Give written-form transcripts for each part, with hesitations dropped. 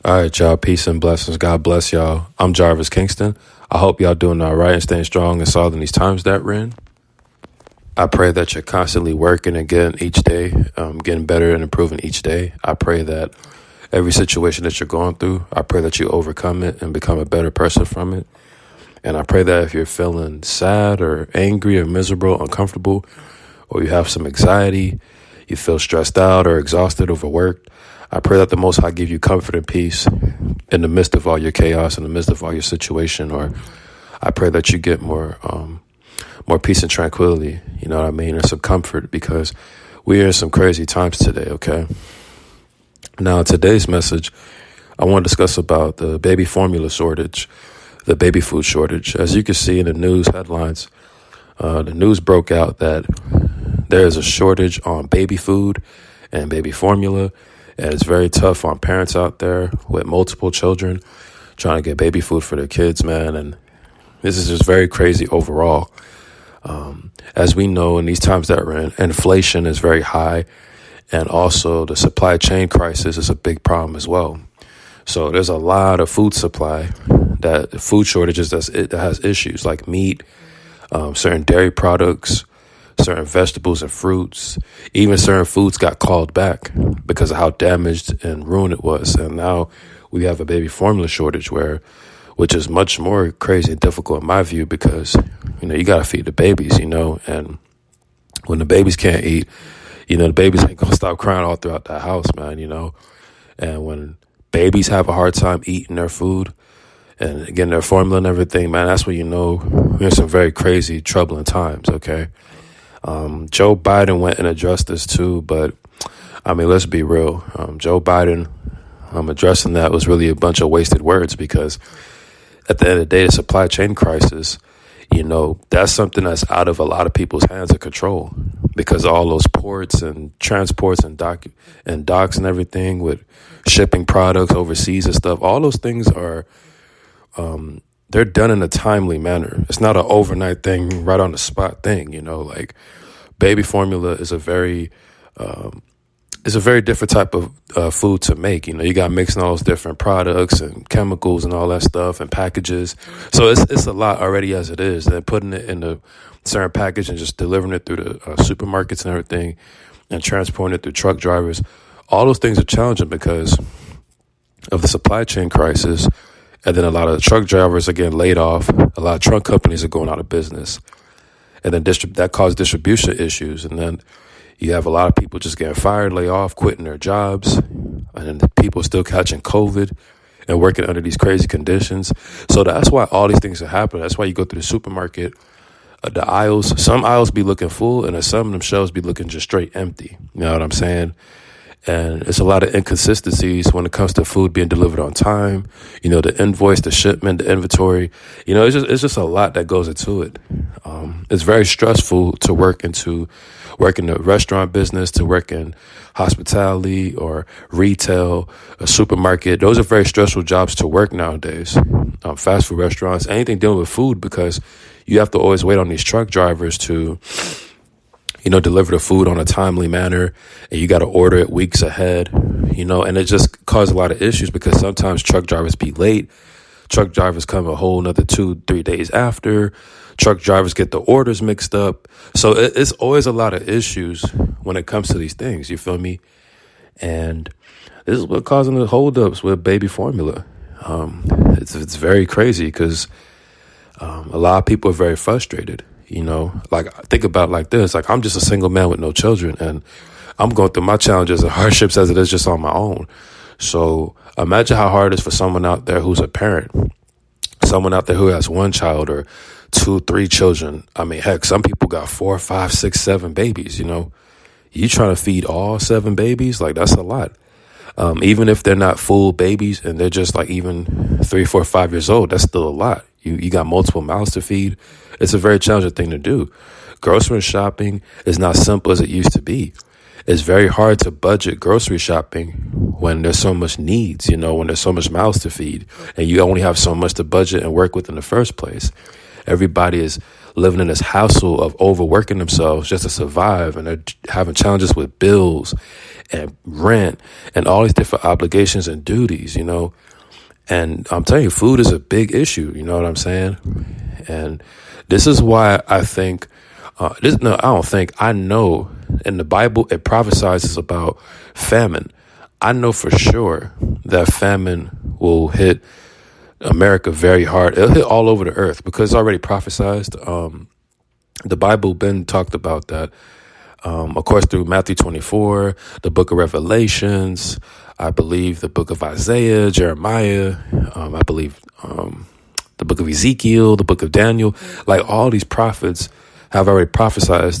All right, y'all. Peace and blessings. God bless y'all. I'm Jarvis Kingston. I hope y'all doing all right and staying strong and solid in these times that we're in. I pray that you're constantly working and getting each day, getting better and improving each day. I pray that every situation that you're going through, I pray that you overcome it and become a better person from it. And I pray that if you're feeling sad or angry or miserable, uncomfortable, or you have some anxiety, you feel stressed out or exhausted, overworked, I pray that the Most High give you comfort and peace in the midst of all your chaos, in the midst of all your situation, or I pray that you get more peace and tranquility, you know what I mean, and some comfort, because we are in some crazy times today, okay? Now, today's message, I want to discuss about the baby formula shortage, the baby food shortage. As you can see in the news headlines, the news broke out that there is a shortage on baby food and baby formula. And it's very tough on parents out there with multiple children trying to get baby food for their kids, man. And this is just very crazy overall. As we know, in these times that we're in, inflation is very high. And also the supply chain crisis is a big problem as well. So there's a lot of food supply, food shortages that has issues like meat, certain dairy products, certain vegetables and fruits. Even certain foods got called back because of how damaged and ruined it was. And now we have a baby formula shortage, which is much more crazy and difficult in my view, because, you got to feed the babies, and when the babies can't eat, the babies ain't going to stop crying all throughout the house, man, and when babies have a hard time eating their food and getting their formula and everything, man, that's when we're in some very crazy, troubling times, okay? Joe Biden went and addressed this too, but let's be real. Joe Biden addressing that was really a bunch of wasted words, because at the end of the day, the supply chain crisis, that's something that's out of a lot of people's hands and control, because all those ports and transports and docks and everything with shipping products overseas and stuff, all those things are, they're done in a timely manner. It's not an overnight thing, right on the spot thing, like baby formula is a very different type of food to make. You got mixing all those different products and chemicals and all that stuff and packages. So it's a lot already as it is. And putting it in a certain package and just delivering it through the supermarkets and everything and transporting it through truck drivers. All those things are challenging because of the supply chain crisis. And then a lot of truck drivers are getting laid off. A lot of truck companies are going out of business. And then that caused distribution issues. And then you have a lot of people just getting fired, lay off, quitting their jobs. And then people still catching COVID and working under these crazy conditions. So that's why all these things are happening. That's why you go through the supermarket, the aisles. Some aisles be looking full, and then some of them shelves be looking just straight empty. You know what I'm saying? And it's a lot of inconsistencies when it comes to food being delivered on time. The invoice, the shipment, the inventory. It's just a lot that goes into it. It's very stressful to work in the restaurant business, to work in hospitality or retail, a supermarket. Those are very stressful jobs to work nowadays. Fast food restaurants, anything dealing with food, because you have to always wait on these truck drivers to deliver the food on a timely manner, and you got to order it weeks ahead, and it just caused a lot of issues because sometimes truck drivers be late. Truck drivers come a whole another 2-3 days after. Truck drivers get the orders mixed up. So it's always a lot of issues when it comes to these things, you feel me? And this is what causing the holdups with baby formula. It's very crazy because a lot of people are very frustrated. Like think about it like this, like I'm just a single man with no children, and I'm going through my challenges and hardships as it is just on my own. So imagine how hard it is for someone out there who's a parent, someone out there who has one child or 2-3 children. Heck, some people got 4, 5, 6, 7 babies, you trying to feed all 7 babies, like that's a lot. Even if they're not full babies and they're just like even 3, 4, 5 years old, that's still a lot. You got multiple mouths to feed. It's a very challenging thing to do. Grocery shopping is not simple as it used to be. It's very hard to budget grocery shopping when there's so much needs, when there's so much mouths to feed, and you only have so much to budget and work with in the first place. Everybody is living in this hassle of overworking themselves just to survive, and they're having challenges with bills and rent and all these different obligations and duties, And I'm telling you, food is a big issue. You know what I'm saying? And this is why I think, I know in the Bible, it prophesies about famine. I know for sure that famine will hit America very hard. It'll hit all over the earth because it's already prophesied. The Bible been talked about that. Of course, through Matthew 24, the book of Revelations, I believe the book of Isaiah, Jeremiah, I believe the book of Ezekiel, the book of Daniel, like all these prophets have already prophesied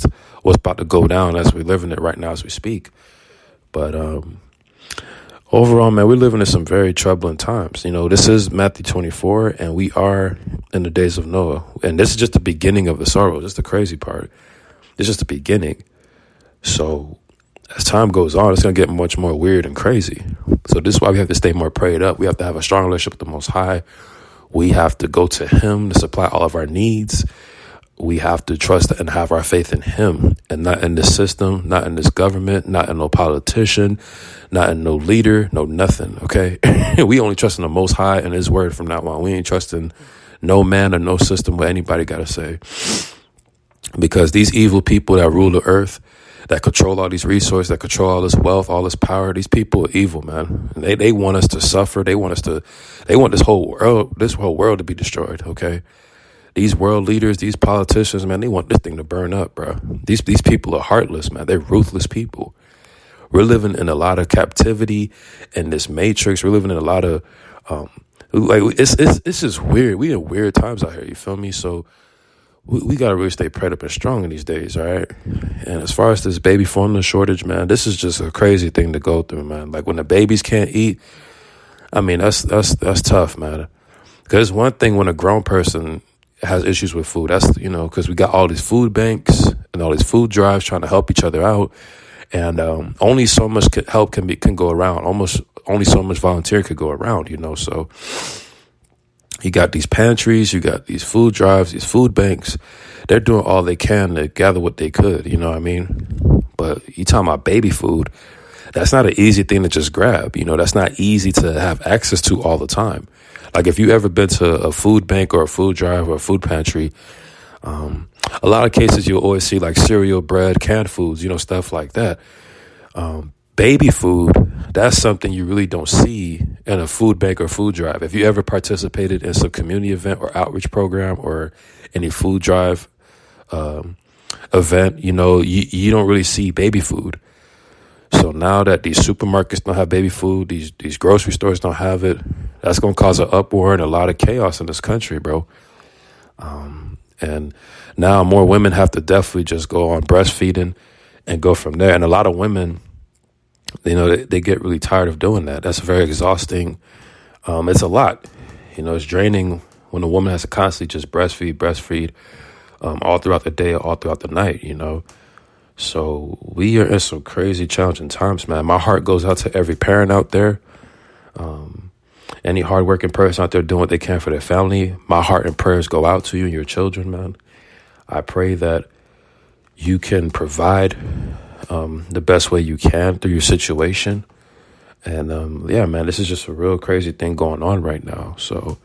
what's about to go down as we live in it right now as we speak. But overall, man, we're living in some very troubling times. This is Matthew 24, and we are in the days of Noah. And this is just the beginning of the sorrow. This is the crazy part. It's just the beginning. So as time goes on, it's going to get much more weird and crazy. So this is why we have to stay more prayed up. We have to have a strong relationship with the Most High. We have to go to Him to supply all of our needs. We have to trust and have our faith in Him and not in this system, not in this government, not in no politician, not in no leader, no nothing, okay? We only trust in the Most High and His word from now on. We ain't trusting no man or no system, what anybody got to say. Because these evil people that rule the earth, that control all these resources, that control all this wealth, all this power, these people are evil, man. And they want us to suffer. They want this whole world to be destroyed, okay? These world leaders, these politicians, man, they want this thing to burn up, bro. These people are heartless, man. They're ruthless people. We're living in a lot of captivity in this matrix. We're living in a lot of, it's just weird. We in weird times out here, you feel me? So we got to really stay prayed up and strong in these days, all right? And as far as this baby formula shortage, man, this is just a crazy thing to go through, man. Like when the babies can't eat, I mean, that's tough, man. Because one thing when a grown person has issues with food, that's, because we got all these food banks and all these food drives trying to help each other out. And only so much help can go around. Almost only so much volunteer could go around, So you got these pantries, you got these food drives, these food banks. They're doing all they can to gather what they could, you know what I mean? But you talking about baby food, that's not an easy thing to just grab. That's not easy to have access to all the time. Like if you ever been to a food bank or a food drive or a food pantry, a lot of cases you'll always see like cereal, bread, canned foods, stuff like that. Baby food, that's something you really don't see in a food bank or food drive. If you ever participated in some community event or outreach program or any food drive event, you don't really see baby food. So now that these supermarkets don't have baby food, these grocery stores don't have it, that's going to cause an uproar and a lot of chaos in this country, bro. And now more women have to definitely just go on breastfeeding and go from there. And a lot of women, they get really tired of doing that. That's very exhausting. It's a lot. It's draining when a woman has to constantly just breastfeed all throughout the day, all throughout the night, So we are in some crazy, challenging times, man. My heart goes out to every parent out there. Any hardworking person out there doing what they can for their family. My heart and prayers go out to you and your children, man. I pray that you can provide the best way you can through your situation. And yeah, man, this is just a real crazy thing going on right now. So,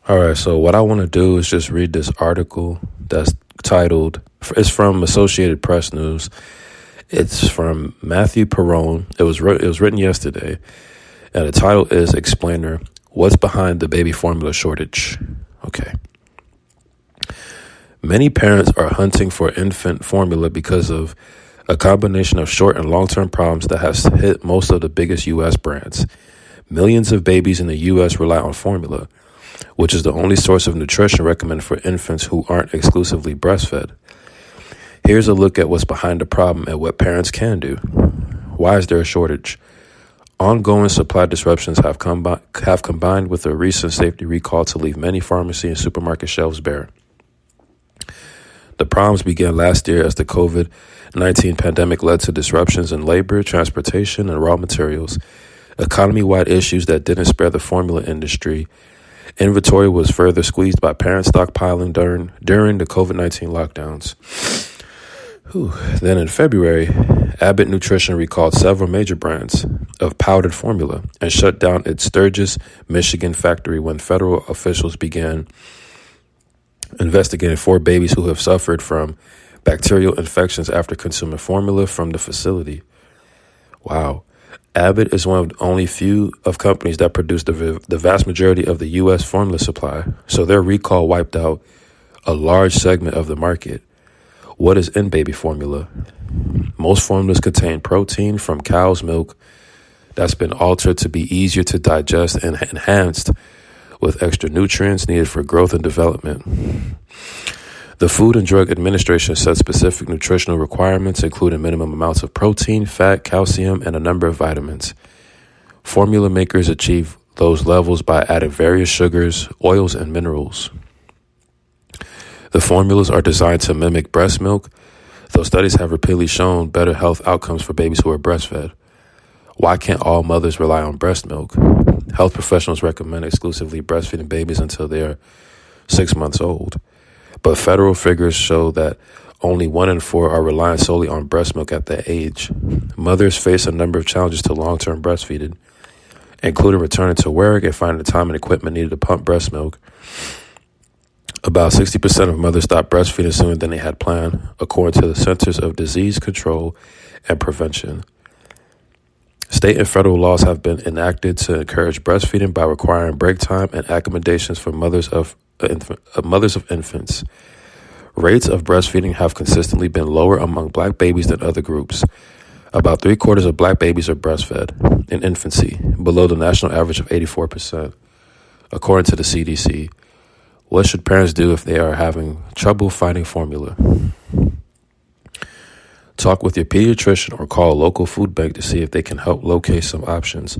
all right. So what I want to do is just read this article that's titled, it's from Associated Press News. It's from Matthew Perrone. It was written yesterday. And the title is Explainer, What's Behind the Baby Formula Shortage? Okay. Many parents are hunting for infant formula because of a combination of short and long-term problems that has hit most of the biggest U.S. brands. Millions of babies in the U.S. rely on formula, which is the only source of nutrition recommended for infants who aren't exclusively breastfed. Here's a look at what's behind the problem and what parents can do. Why is there a shortage? Ongoing supply disruptions have combined with a recent safety recall to leave many pharmacy and supermarket shelves bare. The problems began last year as the COVID-19 pandemic led to disruptions in labor, transportation, and raw materials, economy-wide issues that didn't spare the formula industry. Inventory was further squeezed by parents stockpiling during the COVID-19 lockdowns. Then in February, Abbott Nutrition recalled several major brands of powdered formula and shut down its Sturgis, Michigan factory when federal officials began investigating 4 babies who have suffered from bacterial infections after consuming formula from the facility. Wow. Abbott is one of the only few of companies that produce the vast majority of the U.S. formula supply, so their recall wiped out a large segment of the market. What is in baby formula? Most formulas contain protein from cow's milk that's been altered to be easier to digest and enhanced with extra nutrients needed for growth and development. The Food and Drug Administration sets specific nutritional requirements, including minimum amounts of protein, fat, calcium, and a number of vitamins. Formula makers achieve those levels by adding various sugars, oils, and minerals. The formulas are designed to mimic breast milk, though studies have repeatedly shown better health outcomes for babies who are breastfed. Why can't all mothers rely on breast milk? Health professionals recommend exclusively breastfeeding babies until they are 6 months old. But federal figures show that only 1 in 4 are relying solely on breast milk at that age. Mothers face a number of challenges to long-term breastfeeding, including returning to work and finding the time and equipment needed to pump breast milk. About 60% of mothers stop breastfeeding sooner than they had planned, according to the Centers of Disease Control and Prevention. State and federal laws have been enacted to encourage breastfeeding by requiring break time and accommodations for mothers of infants. Rates of breastfeeding have consistently been lower among black babies than other groups. About 3/4 of black babies are breastfed in infancy, below the national average of 84%, according to the CDC. What should parents do if they are having trouble finding formula? Talk with your pediatrician or call a local food bank to see if they can help locate some options.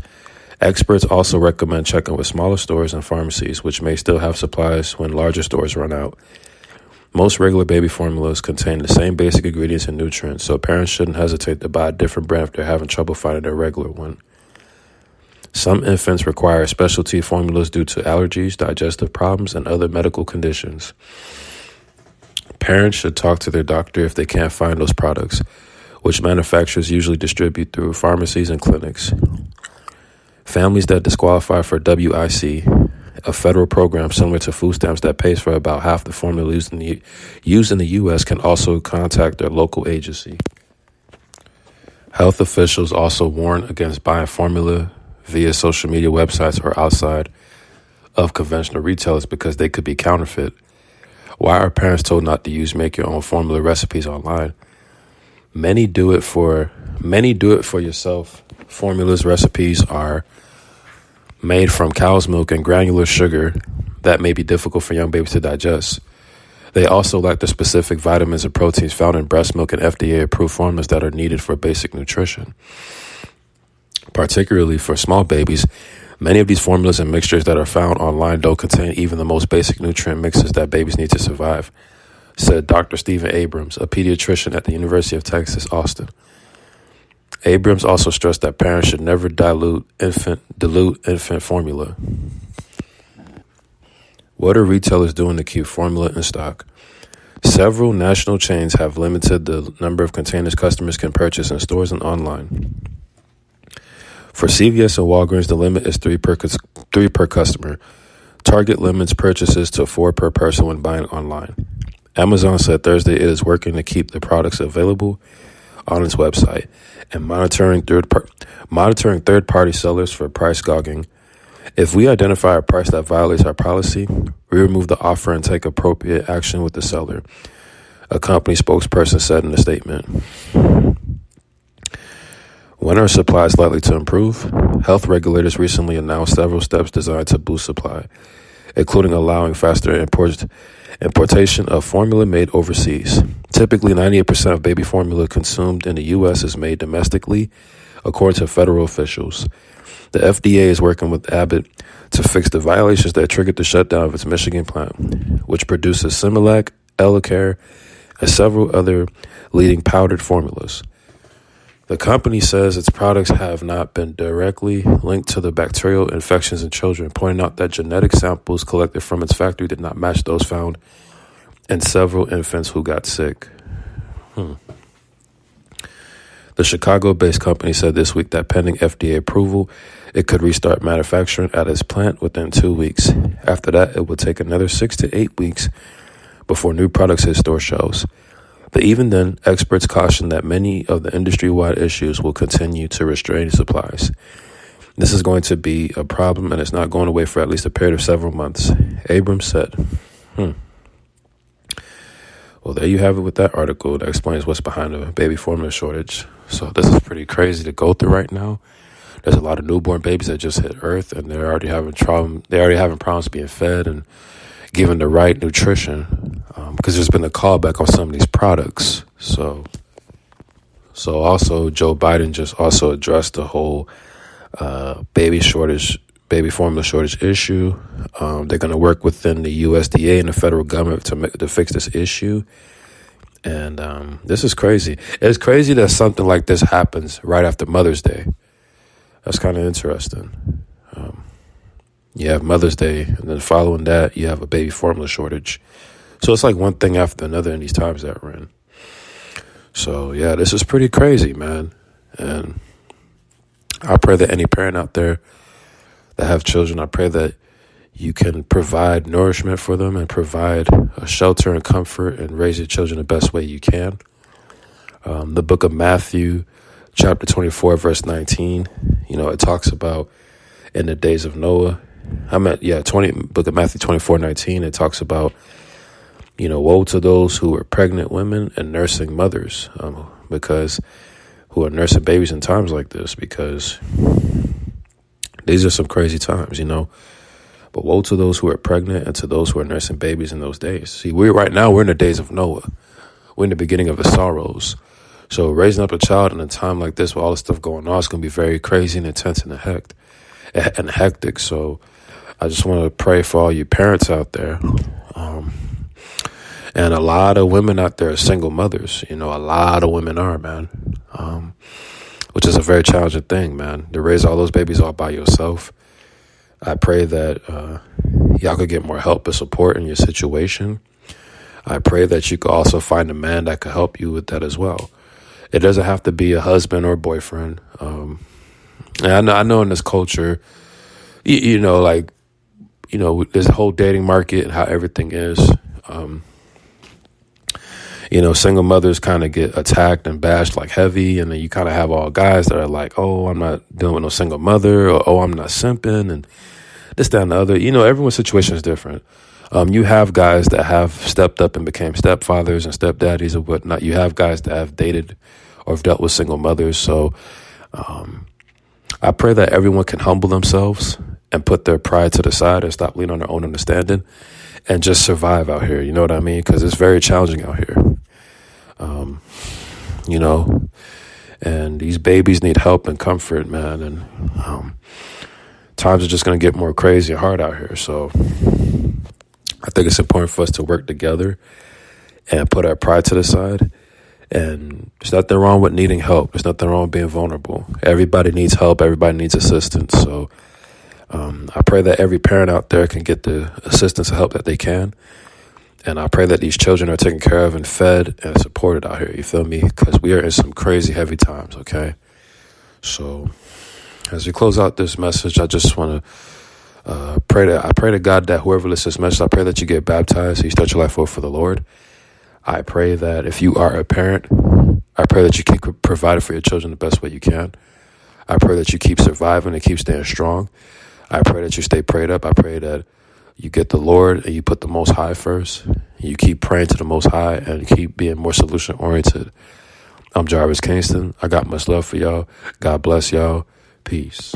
Experts also recommend checking with smaller stores and pharmacies, which may still have supplies when larger stores run out. Most regular baby formulas contain the same basic ingredients and nutrients, so parents shouldn't hesitate to buy a different brand if they're having trouble finding their regular one. Some infants require specialty formulas due to allergies, digestive problems, and other medical conditions. Parents should talk to their doctor if they can't find those products, which manufacturers usually distribute through pharmacies and clinics. Families that disqualify for WIC, a federal program similar to food stamps that pays for about half the formula used in the U.S., can also contact their local agency. Health officials also warn against buying formula via social media websites or outside of conventional retailers because they could be counterfeit. Why are parents told not to use make-your-own formula recipes online? Many do it for yourself. Formulas recipes are made from cow's milk and granular sugar that may be difficult for young babies to digest. They also lack the specific vitamins and proteins found in breast milk and FDA-approved formulas that are needed for basic nutrition. Particularly for small babies, many of these formulas and mixtures that are found online don't contain even the most basic nutrient mixes that babies need to survive, said Dr. Stephen Abrams, a pediatrician at the University of Texas, Austin. Abrams also stressed that parents should never dilute infant formula. What are retailers doing to keep formula in stock? Several national chains have limited the number of containers customers can purchase in stores and online. For CVS and Walgreens, the limit is 3 per customer. Target limits purchases to 4 per person when buying online. Amazon said Thursday it is working to keep the products available on its website and monitoring third-party sellers for price gouging. If we identify a price that violates our policy, we remove the offer and take appropriate action with the seller, a company spokesperson said in a statement. When are supplies likely to improve? Health regulators recently announced several steps designed to boost supply, including allowing faster importation of formula made overseas. Typically, 98% of baby formula consumed in the U.S. is made domestically, according to federal officials. The FDA is working with Abbott to fix the violations that triggered the shutdown of its Michigan plant, which produces Similac, Elecare, and several other leading powdered formulas. The company says its products have not been directly linked to the bacterial infections in children, pointing out that genetic samples collected from its factory did not match those found in several infants who got sick. The Chicago-based company said this week that pending FDA approval, it could restart manufacturing at its plant within 2 weeks. After that, it would take another 6 to 8 weeks before new products hit store shelves. But even then, experts caution that many of the industry-wide issues will continue to restrain supplies. This is going to be a problem, and it's not going away for at least a period of several months, Abrams said. Well, there you have it with that article that explains what's behind the baby formula shortage. So this is pretty crazy to go through right now. There's a lot of newborn babies that just hit Earth, and they're already having problems being fed and given the right nutrition, because there's been a callback on some of these products. So also Joe Biden just also addressed the whole baby formula shortage issue. They're going to work within the USDA and the federal government to fix this issue. And this is crazy. It's crazy that something like this happens right after Mother's Day. That's kind of interesting. You have Mother's Day, and then following that, you have a baby formula shortage. So it's like one thing after another in these times that we're in. So, yeah, this is pretty crazy, man. And I pray that any parent out there that have children, I pray that you can provide nourishment for them and provide a shelter and comfort and raise your children the best way you can. The book of Matthew, chapter 24, verse 19, it talks about in the days of Noah. Book of Matthew 24:19. It talks about, woe to those who are pregnant women and nursing mothers, because who are nursing babies in times like this, because these are some crazy times, But woe to those who are pregnant and to those who are nursing babies in those days. See, we're in the days of Noah. We're in the beginning of his sorrows. So raising up a child in a time like this with all this stuff going on, it's going to be very crazy and intense and hectic. So I just want to pray for all you parents out there. And a lot of women out there are single mothers. A lot of women are, man. Which is a very challenging thing, man, to raise all those babies all by yourself. I pray that y'all could get more help and support in your situation. I pray that you could also find a man that could help you with that as well. It doesn't have to be a husband or a boyfriend. And I know in this culture, there's a whole dating market and how everything is. Single mothers kind of get attacked and bashed like heavy. And then you kind of have all guys that are like, oh, I'm not dealing with no single mother, or, oh, I'm not simping, and this, that, and the other. Everyone's situation is different. You have guys that have stepped up and became stepfathers and stepdaddies and whatnot. You have guys that have dated or have dealt with single mothers. So I pray that everyone can humble themselves and put their pride to the side and stop leaning on their own understanding and just survive out here. You know what I mean? Because it's very challenging out here. And these babies need help and comfort, man. And times are just going to get more crazy and hard out here. So I think it's important for us to work together and put our pride to the side. And there's nothing wrong with needing help. There's nothing wrong with being vulnerable. Everybody needs help. Everybody needs assistance. So I pray that every parent out there can get the assistance and help that they can. And I pray that these children are taken care of and fed and supported out here. You feel me? Because we are in some crazy heavy times, okay? So as we close out this message, I just want to pray to God that whoever listens to this message, I pray that you get baptized, so you start your life over for the Lord. I pray that if you are a parent, I pray that you keep providing for your children the best way you can. I pray that you keep surviving and keep staying strong. I pray that you stay prayed up. I pray that you get the Lord and you put the Most High first. You keep praying to the Most High and keep being more solution-oriented. I'm Jarvis Kingston. I got much love for y'all. God bless y'all. Peace.